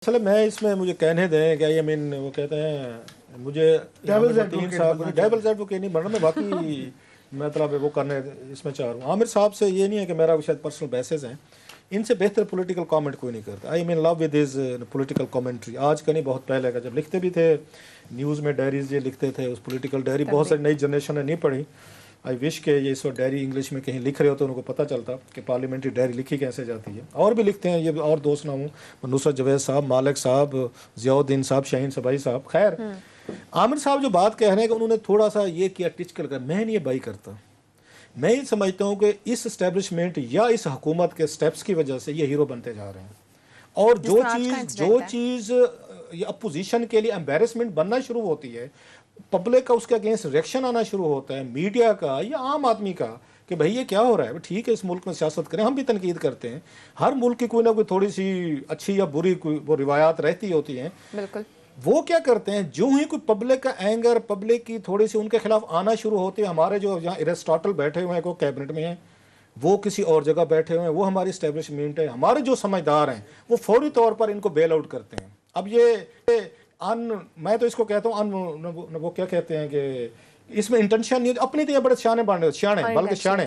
असल मैं इसमें मुझे कहने दें कि आई मीन वो कहते हैं मुझे तीन साहब डबल एडवोकेट नहीं बनना मैं बाकी मतलब वो करने इसमें चाह रहा हूँ। आमिर साहब से ये नहीं है कि मेरा शायद पर्सनल बेसिस हैं, इनसे बेहतर पॉलिटिकल कमेंट कोई नहीं करता। I mean love with his political commentary. आज का नहीं, बहुत पहले का, जब लिखते भी थे न्यूज़ में डायरीज ये लिखते थे, उस पॉलिटिकल डायरी बहुत सारी नई जनरेशन ने नहीं पढ़ी। आई विश के ये इस डायरी इंग्लिश में कहीं लिख रहे हो तो उनको पता चलता कि पार्लियामेंट्री डायरी लिखी कैसे जाती है। और भी लिखते हैं ये और दोस्त ना हूँ, नुसरत जवेद साहब, मालिक साहब, जियाउद्दीन साहब, शाहीन सबाई साहब। खैर आमिर साहब जो बात कह रहे हैं कि उन्होंने थोड़ा सा ये किया टिचकल कर, मैं नहीं ये बाई करता। मैं ये समझता हूँ कि इस एस्टेब्लिशमेंट या इस हुकूमत के स्टेप्स की वजह से ये हीरो बनते जा रहे हैं। और जो चीज़ ये अपोजिशन के लिए एम्बेरसमेंट बनना शुरू होती है, पब्लिक का उसके अगेंस्ट रिएक्शन आना शुरू होता है, मीडिया का या आम आदमी का, कि भाई ये क्या हो रहा है। ठीक है, इस मुल्क में सियासत करें, हम भी तनकीद करते हैं। हर मुल्क की कोई ना कोई थोड़ी सी अच्छी या बुरी कोई वो रिवायात रहती होती हैं। बिल्कुल। वो क्या करते हैं, जो ही कोई पब्लिक का एंगर, पब्लिक की थोड़ी सी उनके खिलाफ आना शुरू होती है। हमारे जो यहाँ एरिस्टोटल बैठे हुए हैं, को कैबिनेट में हैं, वो किसी और जगह बैठे हुए हैं, वो हमारी इस्टेब्लिशमेंट है। हमारे जो समझदार हैं वो फौरी तौर पर इनको बेल आउट करते हैं। अब ये मैं तो इसको कहता हूँ वो क्या कहते हैं कि इसमें इंटेंशन नहीं, अपने तो ये बड़े सियाने बल्कि सियाने।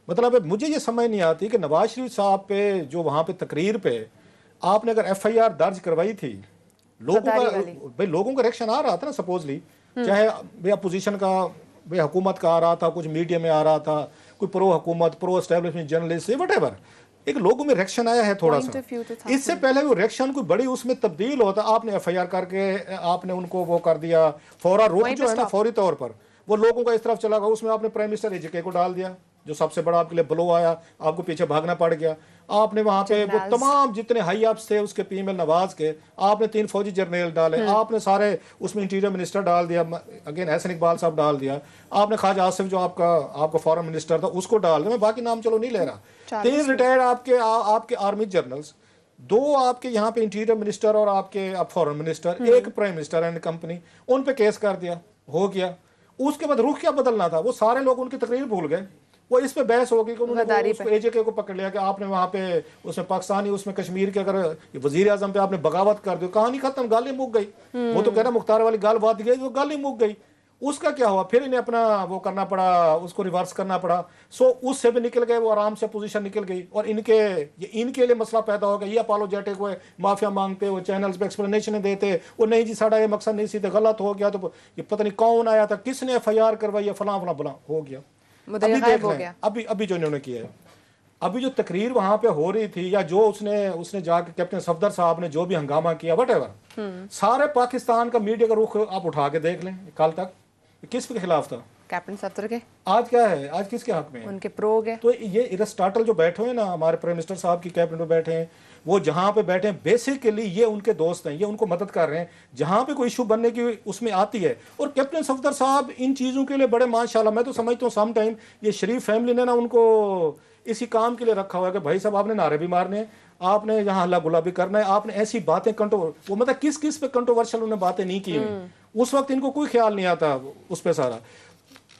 मतलब मुझे ये समझ नहीं आती कि नवाज शरीफ साहब पे जो वहाँ पे तकरीर पे आपने अगर FIR दर्ज करवाई थी, लोगों का रिएक्शन आ रहा था ना सपोजली, चाहे भाई अपोजिशन का, भाई हुकूमत का आ रहा था, कुछ मीडिया में आ रहा था, कोई प्रो हुकूमत, pro establishment journalist, what ever, एक लोगों में रिएक्शन आया है थोड़ा सा। इससे पहले वो रिएक्शन कोई बड़ी उसमें तब्दील होता, आपने FIR करके आपने उनको वो कर दिया, फौरा रोक जो है ना, फौरी तौर पर वो लोगों का इस तरफ चला गया। उसमें आपने प्राइम मिनिस्टर AJK को डाल दिया, जो सबसे बड़ा आपके लिए ब्लो आया, आपको पीछे भागना पड़ गया। आपने वहां पे वो तमाम जितने हाई अप्स थे उसके पीएम नवाज के, आपने 3 फौजी जर्नल डाले, आपने सारे उसमें इंटीरियर मिनिस्टर डाल दिया, अगेन एहसन इकबाल साहब डाल दिया, आपने ख्वाजा आसिफ जो आपका फॉरेन मिनिस्टर था उसको डाल दिया। मैं बाकी नाम चलो नहीं ले रहा। 3 रिटायर्ड आपके आर्मी जनरल्स, 2 आपके यहाँ पे इंटीरियर मिनिस्टर और आपके foreign minister, 1 prime minister and company, उन पे केस कर दिया, हो गया। उसके बाद रुख क्या बदलना था, वो सारे लोग उनकी तकरीर भूल गए। वो इस पे बहस हो गई कि उन्होंने AJK को पकड़ लिया कि आपने वहाँ पे उसमें पाकिस्तानी, उसमें कश्मीर के अगर वजीर आजम पे आपने बगावत कर दी, कहानी खत्म, गाल ही मुक गई। वो तो कह रहा मुख्तार वाली गाल बात गई, वो गाल ही मुक गई। उसका क्या हुआ, फिर इन्हें अपना वो करना पड़ा, उसको रिवर्स करना पड़ा। सो उससे भी निकल गए, वो आराम से पोजीशन निकल गई। और इनके लिए मसला पैदा हो गया, ये अपोलोजेटिक हुए, माफिया मांगते, वो चैनल्स पे एक्सप्लेनेशन देते, वो नहीं जी साड़ा ये मकसद नहीं सीधे गलत हो गया, तो ये पता नहीं कौन आया था, किसने FIR करवाई, फला फला फला हो गया। अभी देख लें, अभी जो इन्होंने किया है, अभी जो तकरीर वहां पे हो रही थी, या जो उसने जाके कैप्टन सफदर साहब ने जो भी हंगामा किया, वट एवर, सारे पाकिस्तान का मीडिया का रुख आप उठा के देख लें, कल तक किसके खिलाफ था? कैप्टन सफदर के। आज क्या है, आज किसके हक में है? उनके प्रो है। तो ये एरिस्टोटल जो बैठे हैं ना, हमारे प्राइम मिनिस्टर साहब की कैबिनेट में बैठे हैं, वो जहां पे बैठे हैं बेसिकली ये उनके दोस्त हैं, ये उनको मदद कर रहे हैं जहां पे कोई इशू बनने की उसमें आती है। और कैप्टन सफदर साहब इन चीज़ों के लिए बड़े माशाल्लाह, मैं तो समझता हूँ सम टाइम ये शरीफ फैमिली ने ना उनको इसी काम के लिए रखा हुआ है कि भाई साहब आपने नारे भी मारने हैं, आपने यहाँ हल्ला गुला भी करना है, आपने ऐसी बातें वो मतलब किस किस पे कंट्रोवर्शियल उन्होंने बातें नहीं की हुई, उस वक्त इनको कोई ख्याल नहीं आता उस पर सारा।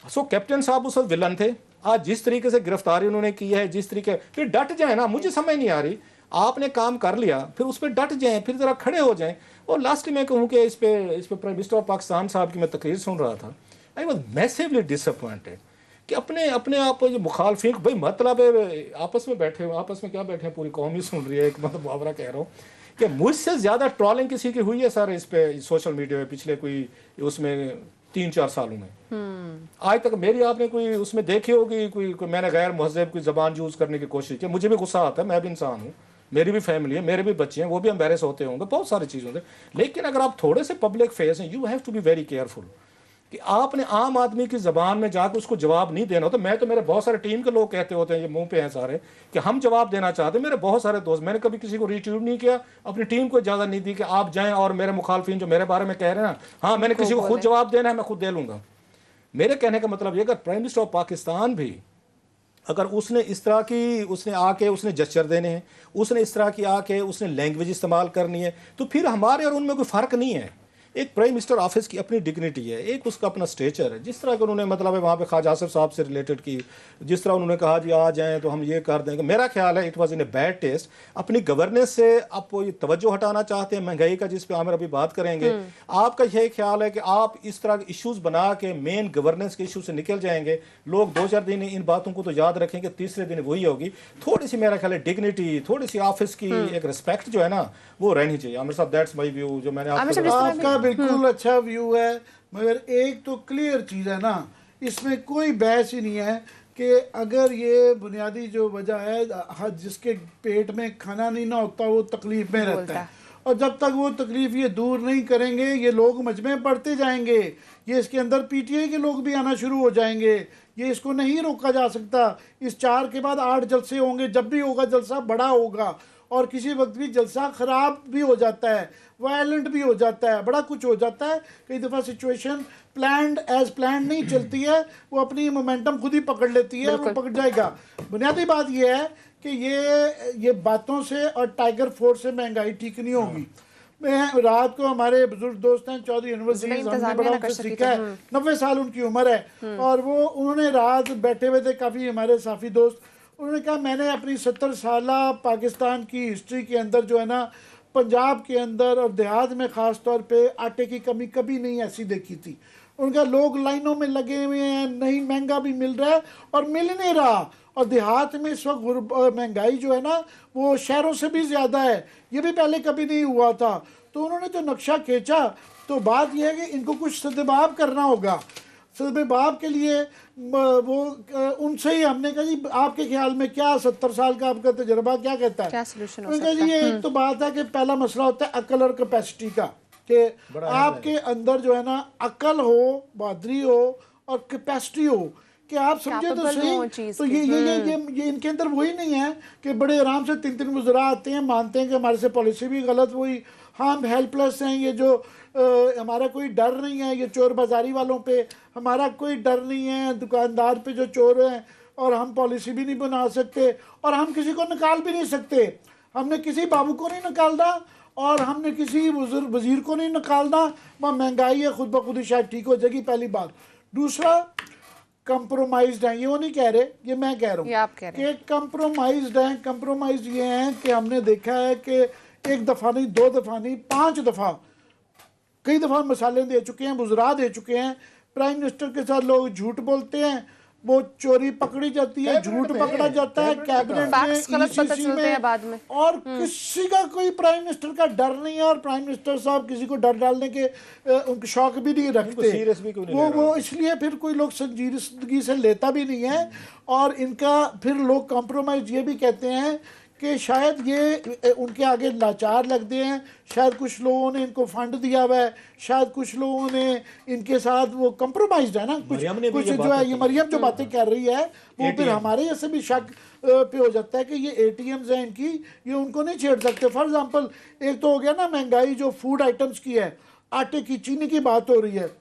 सो कैप्टन साहब उस वक्त विलन थे। आज जिस तरीके से गिरफ्तारी उन्होंने की है, जिस तरीके, फिर डट जाए ना, मुझे समझ नहीं आ रही, आपने काम कर लिया फिर उस पर डट जाएं, फिर जरा खड़े हो जाएं। और लास्ट में कहूँ कि इस पे प्राइम मिनिस्टर ऑफ पाकिस्तान साहब की मैं तकरीर सुन रहा था, आई वॉज मैसिवली डिसअपॉइंटेड कि अपने आप जो मुखालफिन, भाई मतलब आपस में बैठे हो, आपस में क्या बैठे हैं, पूरी कौम ही सुन रही है, एक मतलब मुहावरा कह रहा हूँ कि मुझसे ज़्यादा ट्रॉलिंग किसी की हुई है सर इस पे सोशल मीडिया में पिछले कोई उसमें 3-4 सालों में। आज तक मेरी आपने कोई उसमें देखी होगी कोई मैंने गैर महज़ब की ज़बान यूज़ करने की कोशिश की। मुझे भी गुस्सा आता है, मैं भी इंसान हूँ, मेरी भी फैमिली है, मेरे भी बच्चे हैं, वो भी एम्बेरस होते होंगे, बहुत सारी चीज़ों से। लेकिन अगर आप थोड़े से पब्लिक फेस हैं, you have to be very careful कि आपने आम आदमी की ज़बान में जाकर उसको जवाब नहीं देना होता। मैं तो मेरे बहुत सारे टीम के लोग कहते होते हैं, ये मुंह पे हैं सारे, कि हम जवाब देना चाहते हैं। मेरे बहुत सारे दोस्त, मैंने कभी किसी को रिट्यूट नहीं किया, अपनी टीम को इजाज़त नहीं दी कि आप जाएं और मेरे मुखालफिन जो मेरे बारे में कह रहे हैं ना, हाँ मैंने किसी को खुद जवाब देना है, मैं खुद दे लूँगा। मेरे कहने का मतलब ये, अगर प्राइम मिनिस्टर ऑफ पाकिस्तान भी अगर उसने इस तरह की उसने आके उसने जेस्चर देने हैं, उसने इस तरह की आके उसने लैंग्वेज इस्तेमाल करनी है, तो फिर हमारे और उनमें कोई फ़र्क नहीं है। एक प्राइम मिनिस्टर ऑफिस की अपनी डिग्निटी है, एक उसका अपना स्टेचर है। जिस तरह के उन्होंने मतलब है वहाँ पे ख्वाजा आसिफ साहब से रिलेटेड की, जिस तरह उन्होंने कहा जी आ जाएँ तो हम ये कर देंगे, मेरा ख्याल है it was in a bad taste. अपनी गवर्नेंस से आप वो ये तवज्जो हटाना चाहते हैं महंगाई का, जिस पे आमिर अभी बात करेंगे। आपका यही ख्याल है कि आप इस तरह के इश्यूज बना के मेन गवर्नेंस के इशू से निकल जाएंगे, लोग 2-4 दिन इन बातों को तो याद रखेंगे, तीसरे दिन वही होगी। थोड़ी सी मेरा ख्याल है डिग्निटी, थोड़ी सी ऑफिस की एक रिस्पेक्ट जो है ना वो रहनी चाहिए। आमिर साहब दैट्स माय व्यू जो मैंने आपका बिल्कुल अच्छा व्यू है, मगर एक तो क्लियर चीज़ है ना, इसमें कोई बहस ही नहीं है कि अगर ये बुनियादी जो वजह है, जिसके पेट में खाना नहीं ना होता वो तकलीफ में रहता है, और जब तक वो तकलीफ ये दूर नहीं करेंगे ये लोग मजमे पढ़ते जाएंगे, ये इसके अंदर पीटीआई के लोग भी आना शुरू हो जाएंगे, ये इसको नहीं रोका जा सकता। इस 4 के बाद 8 जलसे होंगे, जब भी होगा जलसा बड़ा होगा, और किसी वक्त भी जलसा ख़राब भी हो जाता है, वायलेंट भी हो जाता है, बड़ा कुछ हो जाता है। कई दफ़ा सिचुएशन प्लान्ड एज प्लान्ड नहीं चलती है, वो अपनी मोमेंटम खुद ही पकड़ लेती है और वो पकड़ जाएगा। बुनियादी बात ये है कि ये बातों से और टाइगर फोर्स से महंगाई ठीक नहीं होगी। मैं रात को, हमारे बुजुर्ग दोस्त हैं चौधरी यूनिवर्सिटी, बड़ा उनसे सीखा है, 90 साल उनकी उम्र है, और वो उन्होंने रात बैठे हुए थे काफ़ी हमारे साफी दोस्त, उन्होंने कहा मैंने अपनी 70 साल पाकिस्तान की हिस्ट्री के अंदर जो है ना, पंजाब के अंदर और देहात में ख़ास तौर पे आटे की कमी कभी नहीं ऐसी देखी थी। उनका लोग लाइनों में लगे हुए हैं, नहीं महंगा भी मिल रहा है और मिल नहीं रहा, और देहात में इस वक्त महंगाई जो है ना वो शहरों से भी ज़्यादा है, ये भी पहले कभी नहीं हुआ था। तो उन्होंने जो नक्शा खींचा, तो बात यह है कि इनको कुछ सदबाब करना होगा। सदबाब के लिए वो उनसे ही हमने कहा जी आपके ख्याल में क्या 70 साल का आपका तजर्बा क्या कहता है, क्या सलूशन हो सकता है? जी एक तो बात है कि पहला मसला होता है अकल और कैपेसिटी का, कि आपके अंदर जो है ना अकल हो, बहादुरी हो और कैपेसिटी हो कि आप समझे तो सही। तो ये इनके अंदर वही नहीं है कि बड़े आराम से 3 मुजरा आते हैं, मानते हैं कि हमारे से पॉलिसी भी गलत हुई, हम हेल्पलेस हैं, ये जो हमारा कोई डर नहीं है, ये चोर बाजारी वालों पे हमारा कोई डर नहीं है, दुकानदार पे जो चोर हैं, और हम पॉलिसी भी नहीं बना सकते, और हम किसी को निकाल भी नहीं सकते। हमने किसी बाबू को नहीं निकालना और हमने किसी वजीर को नहीं निकालना। वह महंगाई है खुद ब खुद ही शायद ठीक हो जाएगी, पहली बात। दूसरा, कंप्रोमाइज्ड हैं, ये वो नहीं कह रहे, ये मैं कह रहा हूँ कि कंप्रोमाइज्ड हैं। कंप्रोमाइज ये हैं कि हमने देखा है कि 1 दफ़ा नहीं, 2 दफ़ा नहीं, 5 दफ़ा, कई दफ़ा मसाले दे चुके हैं, बुजरा दे चुके हैं। प्राइम मिनिस्टर के साथ लोग झूठ बोलते हैं, वो चोरी पकड़ी जाती है, झूठ पकड़ा जाता है कैबिनेट में, ECC में, बाद में। और किसी का कोई प्राइम मिनिस्टर का डर नहीं है, और प्राइम मिनिस्टर साहब किसी को डर डालने के उनके शौक भी नहीं रखते, वो इसलिए फिर कोई लोग संजीदगी से लेता भी नहीं है। और इनका फिर लोग कॉम्प्रोमाइज ये भी कहते हैं कि शायद ये उनके आगे लाचार लगते हैं, शायद कुछ लोगों ने इनको फंड दिया हुआ है, शायद कुछ लोगों ने इनके साथ वो कंप्रोमाइज है ना, कुछ जो है, ये मरियम जो बातें कर रही है वो फिर हमारे ऐसे भी शक पे हो जाता है कि ये ATMs हैं इनकी, ये उनको नहीं छेड़ सकते। फॉर एग्जांपल, एक तो हो गया ना महंगाई जो फूड आइटम्स की है, आटे की, चीनी की बात हो रही है।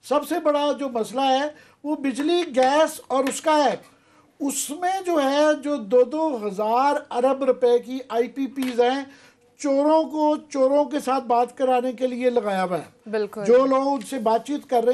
सबसे बड़ा जो मसला है वो बिजली, गैस और उसका है, उसमें जो है जो 2-2 हज़ार अरब रुपए की IPPs हैं, चोरों के साथ बात कराने के लिए लगाया हुआ है। बिल्कुल, जो लोग उनसे बातचीत कर रहे हैं